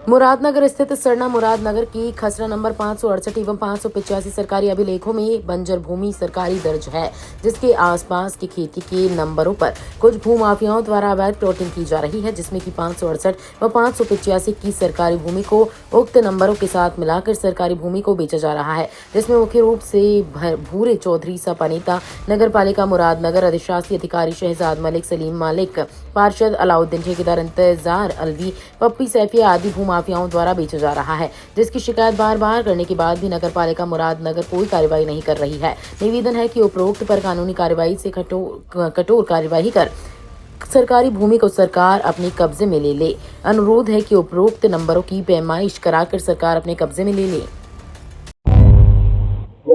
मुरादनगर स्थित सरना मुरादनगर की खसरा नंबर 568 एवं 585 सरकारी अभिलेखों में बंजर भूमि सरकारी दर्ज है, जिसके आसपास की खेती के नंबरों पर कुछ भूमाफियाओं द्वारा अवैध प्लॉटिंग की जा रही है, जिसमें कि 568 व 585 की सरकारी भूमि को उक्त नंबरों के साथ मिलाकर सरकारी भूमि को बेचा जा रहा है, जिसमें मुख्य रूप से भूरे चौधरी, सपा नेता, नगर पालिका मुरादनगर, अधिशासी अधिकारी शहजाद मलिक, सलीम मालिक, पार्षद अलाउद्दीन, ठेकेदार इंतजार अलवी, पप्पी सैफी आदि भूमाफियाओं द्वारा बेचा जा रहा है, जिसकी शिकायत बार बार करने के बाद भी नगर पालिका मुरादनगर कोई कार्रवाई नहीं कर रही है। निवेदन है कि उपरोक्त पर कानूनी कार्रवाई से कठोर कार्रवाई कर सरकारी भूमि को सरकार अपने कब्जे में ले ले। अनुरोध है कि उपरोक्त नंबरों की पैमाइश कराकर सरकार अपने कब्जे में ले ले।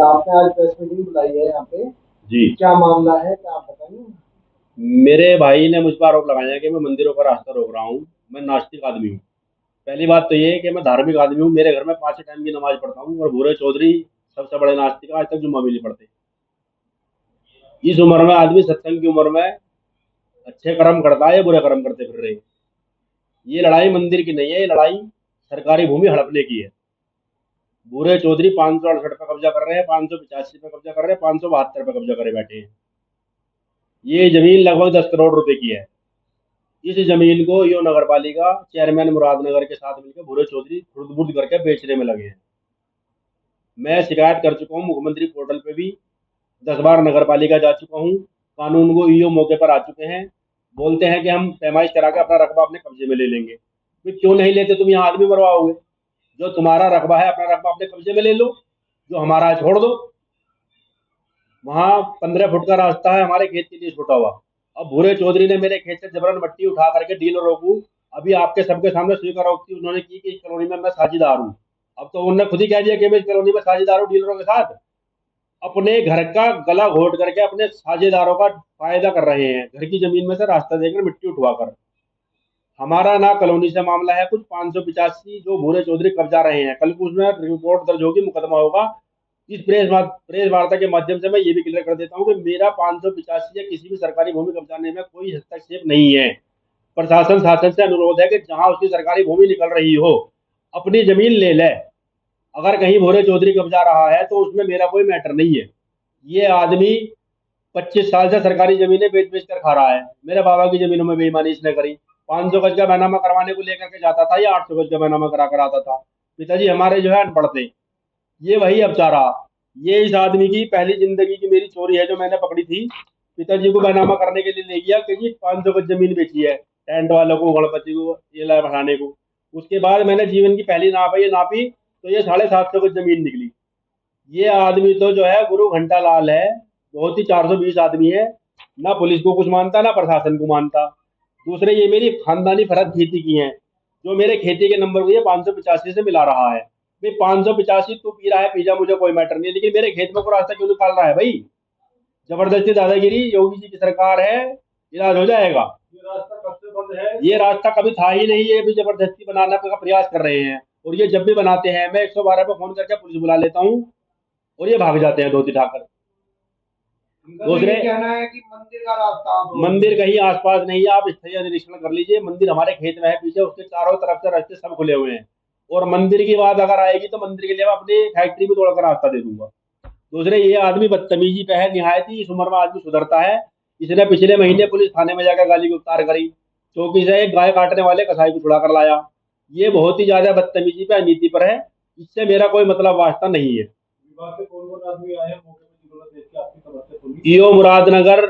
आपने आज प्रेस मीटिंग बुलाई है यहाँ पे जी, क्या मामला है, क्या आप बताएंगे? मेरे भाई ने मुझ पर आरोप लगाया कि मैं मंदिरों का रास्ता रोक रहा हूँ। मैं नास्तिक आदमी हूँ। पहली बात तो ये है कि मैं धार्मिक आदमी हूँ। मेरे घर में 5 टाइम की नमाज पढ़ता हूँ और भूरे चौधरी सबसे बड़े नास्तिक, आज तक जुम्मा भी नहीं पढ़ते। इस उम्र में आदमी सत्संग की उम्र में अच्छे कर्म करता है या बुरे कर्म करते फिर रहे। ये लड़ाई मंदिर की नहीं है, ये लड़ाई सरकारी भूमि हड़पने की है। भूरे चौधरी 568 पे कब्जा कर रहे हैं, 585 पे कब्जा कर रहे हैं, 572 पे कब्जा करे बैठे हैं। ये जमीन लगभग 10 करोड़ रुपए की है। इस जमीन को यो नगर पालिका चेयरमैन मुरादनगर के साथ मिलकर भूरे चौधरी खुर्द-बुर्द करके बेचने में लगे हैं। मैं शिकायत कर चुका हूँ, मुख्यमंत्री पोर्टल पे भी 10 बार नगर पालिका जा चुका हूँ। कानून को ईओ मौके पर आ चुके हैं, बोलते हैं कि हम पैमाइश करा के अपना रकबा अपने कब्जे में ले लेंगे। तो क्यों नहीं लेते? तुम यहाँ आदमी मरवाओगे। जो तुम्हारा रकबा है अपना रकबा अपने कब्जे में ले लो, जो हमारा है छोड़ दो। वहाँ 15 फुट का रास्ता है हमारे खेत के लिए छूटा हुआ। अब भूरे चौधरी ने मेरे खेत से जबरन मट्टी उठा करके डीलरों को अभी आपके सबके सामने स्वीकारोक्ति उन्होंने की कि इस कॉलोनी में मैं साझेदार हूँ। अब तो उन्होंने खुद ही कह दिया कि मैं इस कॉलोनी में साझेदार हूँ डीलरों के साथ। अपने घर का गला घोट करके अपने साझेदारों का फायदा कर रहे हैं, घर की जमीन में से रास्ता देकर मिट्टी उठवाकर। हमारा ना कॉलोनी से मामला है, कुछ 585 जो भूरे चौधरी कब्जा रहे हैं। कल को उसमें रिपोर्ट दर्ज होगी, मुकदमा होगा। इस प्रेस वार्ता के माध्यम से मैं ये भी क्लियर कर देता हूँ कि मेरा 585 या किसी भी सरकारी भूमि कब्जाने में कोई हस्तक्षेप नहीं है। प्रशासन शासन से अनुरोध है कि जहां उसकी सरकारी भूमि निकल रही हो अपनी जमीन ले ले। अगर कहीं भूरे चौधरी कब्जा रहा है तो उसमें मेरा कोई मैटर नहीं है। ये आदमी 25 साल से सरकारी जमीनें बेच बेच कर खा रहा है। मेरे बाबा की जमीनों में बेईमानी इसने करी। 500 गज का बैनामा करवाने को लेकर के जाता था या 800 गज का बैनामा करा कर आता था। पिताजी हमारे जो है अनपढ़ थे। ये वही अब चाह रहा। ये इस आदमी की पहली जिंदगी की मेरी चोरी है जो मैंने पकड़ी थी। पिताजी को बैनामा करने के लिए ले गया कि जी 500 गज जमीन बेची है टेंट वालों को, गणपति को, ये बढ़ाने को। उसके बाद मैंने जीवन की पहली नाप ये नापी तो ये 750 गज जमीन निकली। ये आदमी तो जो है गुरु घंटा लाल है, बहुत ही 420 आदमी है। ना पुलिस को कुछ मानता ना प्रशासन को मानता। दूसरे ये मेरी खानदानी फर्ज खेती की है, जो मेरे खेती के नंबर को ये 585 से मिला रहा है। भाई 585 तू पी रहा है, पी जा, मुझे कोई मैटर नहीं, लेकिन मेरे खेत में को रास्ता क्यों निकाल रहा है भाई? जबरदस्ती दादागिरी योगी जी की सरकार है, इलाज हो जाएगा। ये रास्ता कब से बंद है? ये रास्ता कभी था ही नहीं, ये भी जबरदस्ती बनाने का प्रयास कर रहे हैं। और ये जब भी बनाते हैं मैं 112 पे फोन करके पुलिस बुला लेता हूँ और ये भाग जाते हैं धोती ठाकर। दूसरे कहना है कि मंदिर का रास्ता मंदिर कहीं आसपास नहीं है। आप स्थलीय निरीक्षण कर लीजिए, मंदिर हमारे खेत में है पीछे, उसके चारों तरफ से रास्ते सब खुले हुए हैं। और मंदिर की बात अगर आएगी तो मंदिर के लिए मैं अपनी फैक्ट्री भी तोड़कर रास्ता दे दूंगा। दूसरे ये आदमी बदतमीजी पे है निहायत ही। इस उम्र में आदमी सुधरता है। इसने पिछले महीने पुलिस थाने में जाकर गाली गुफ्तार करी, चौकी से एक गाय काटने वाले कसाई को छुड़ा कर लाया। ये बहुत ही ज्यादा बदतमीजी पे, नीति पर है। इससे मेरा कोई मतलब वास्ता नहीं है। कौन-कौन आदमी आए हैं मौके पे जिन्होंने देख के आपकी समस्या सुनी? ईओ मुरादनगर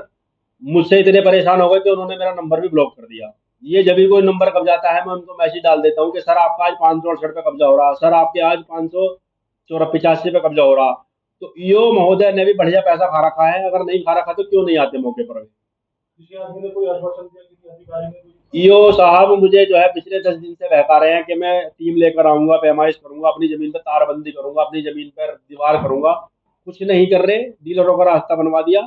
मुझसे इतने परेशान हो गए कि उन्होंने मेरा नंबर भी ब्लॉक कर दिया। ये जब भी कोई नंबर कब्जाता है मैं उनको मैसेज डाल देता हूँ कि सर आपका आज 568 पे कब्जा हो रहा, सर आपके आज 585 पे कब्जा हो रहा। तो ईओ महोदय ने भी बढ़िया पैसा खा रखा है। अगर नहीं खा रखा तो क्यों नहीं आते मौके पर? किसी आदमी ने कोई आश्वासन दिया, किसी अधिकारी ने कोई? ईओ साहब मुझे जो है पिछले 10 दिन से बहका रहे हैं कि मैं टीम लेकर आऊंगा, पैमाइश करूंगा, अपनी जमीन पर तारबंदी करूंगा, अपनी जमीन पर दीवार करूंगा। कुछ नहीं कर रहे। डीलरों का रास्ता बनवा दिया।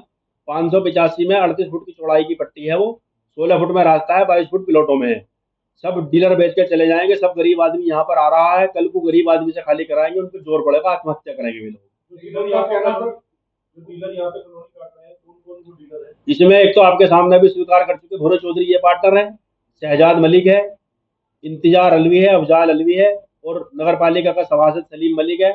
585 में 38 फुट की चौड़ाई की पट्टी है, वो 16 फुट में रास्ता है, 22 फुट प्लॉटों में है। सब डीलर बेच के चले जाएंगे। सब गरीब आदमी यहाँ पर आ रहा है, कल को गरीब आदमी से खाली कराएंगे, उनको जोर पड़ेगा, आत्महत्या करेंगे वे लोग। डीलर यहाँ पे कॉलोनी काट रहे हैं, कौन-कौन वो डीलर है? इसमें एक तो आपके सामने भी स्वीकार कर चुके भूरे चौधरी ये पार्टनर है, शहजाद मलिक है, इंतजार अलवी है, अफजाल अलवी है और नगर पालिका का सभासद सलीम मलिक है।